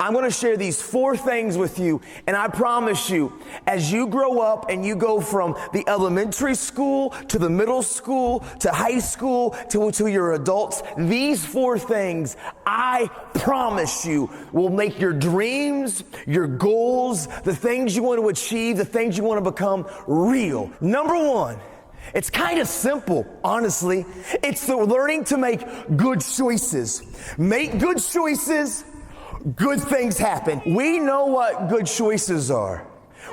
I'm gonna share these 4 things with you, and I promise you, as you grow up and you go from the elementary school to the middle school to high school to your adults, these 4 things, I promise you, will make your dreams, your goals, the things you want to achieve, the things you want to become real. Number 1, it's kind of simple, honestly. It's the learning to make good choices. Make good choices, good things happen. We know what good choices are.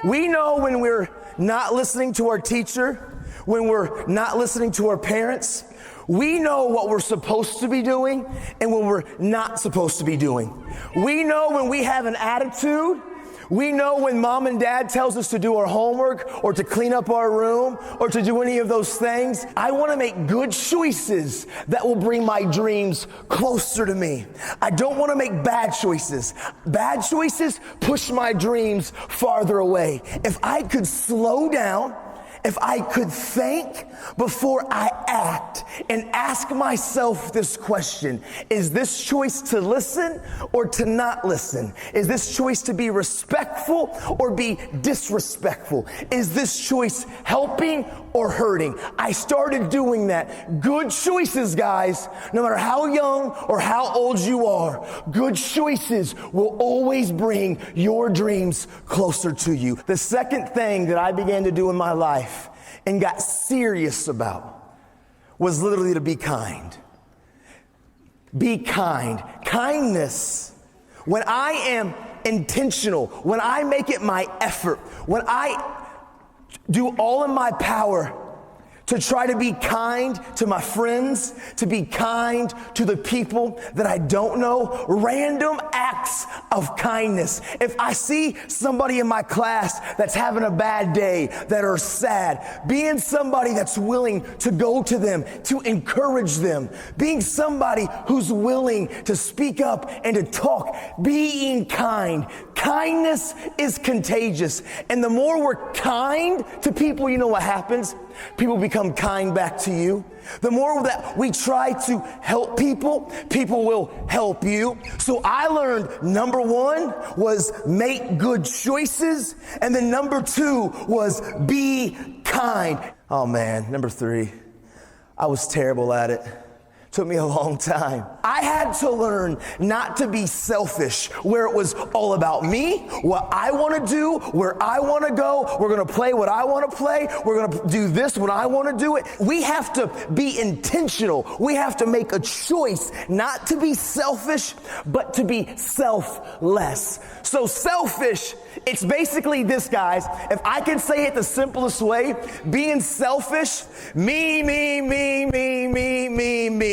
We know when we're not listening to our teacher, when we're not listening to our parents. We know what we're supposed to be doing and what we're not supposed to be doing. We know when we have an attitude. We know when mom and dad tells us to do our homework or to clean up our room or to do any of those things. I want to make good choices that will bring my dreams closer to me. I don't want to make bad choices. Bad choices push my dreams farther away. If I could slow down, if I could think before I act and ask myself this question, is this choice to listen or to not listen? Is this choice to be respectful or be disrespectful? Is this choice helping or hurting? I started doing that. Good choices, guys, no matter how young or how old you are, good choices will always bring your dreams closer to you. The second thing that I began to do in my life and got serious about was literally to be kind. Be kind. Kindness, when I am intentional, when I make it my effort, when I do all in my power to try to be kind to my friends, to be kind to the people that I don't know, random acts of kindness. If I see somebody in my class that's having a bad day, that are sad, being somebody that's willing to go to them, to encourage them, being somebody who's willing to speak up and to talk, being kind. Kindness is contagious. And the more we're kind to people, you know what happens? People become kind back to you. The more that we try to help people, people will help you. So I learned number 1 was make good choices. And then number 2 was be kind. Oh man, number 3, I was terrible at it. Took me a long time. I had to learn not to be selfish, where it was all about me, what I want to do, where I want to go. We're going to play what I want to play. We're going to do this when I want to do it. We have to be intentional. We have to make a choice not to be selfish, but to be selfless. So selfish, it's basically this, guys. If I can say it the simplest way, being selfish, me.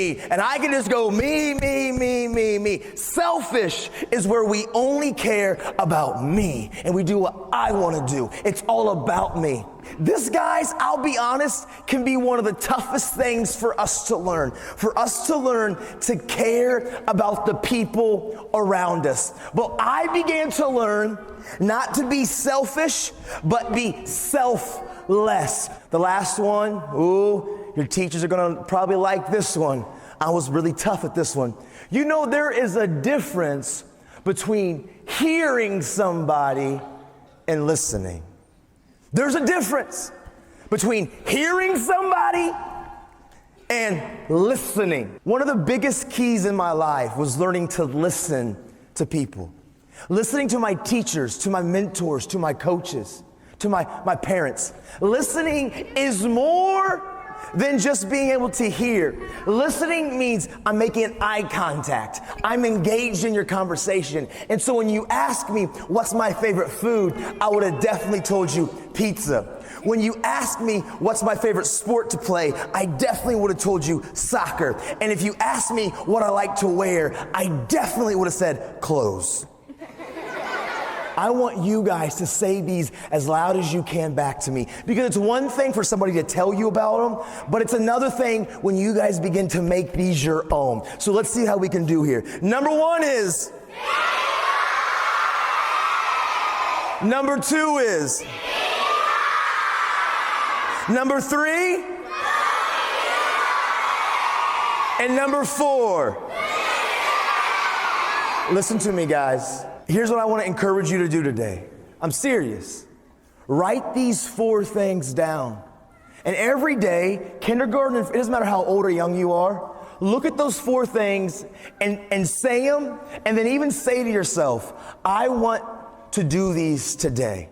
And I can just go me. Selfish is where we only care about me and we do what I want to do. It's all about me. This, guys, I'll be honest, can be one of the toughest things for us to learn. For us to learn to care about the people around us. But I began to learn not to be selfish, but be selfless. The last one, your teachers are gonna probably like this one. I was really tough at this one. You know, there is a difference between hearing somebody and listening. There's a difference between hearing somebody and listening. One of the biggest keys in my life was learning to listen to people. Listening to my teachers, to my mentors, to my coaches, to my parents. Listening is more than just being able to hear. Listening means I'm making eye contact. I'm engaged in your conversation. And so when you ask me what's my favorite food, I would have definitely told you pizza. When you ask me what's my favorite sport to play, I definitely would have told you soccer. And if you asked me what I like to wear, I definitely would have said clothes. I want you guys to say these as loud as you can back to me, because it's one thing for somebody to tell you about them, but it's another thing when you guys begin to make these your own. So let's see how we can do here. Number 1 is. Number 2 is. Number 3. And number 4. Listen to me, guys. Here's what I want to encourage you to do today. I'm serious. Write these 4 things down. And every day, kindergarten, it doesn't matter how old or young you are, look at those 4 things and say them, and then even say to yourself, I want to do these today.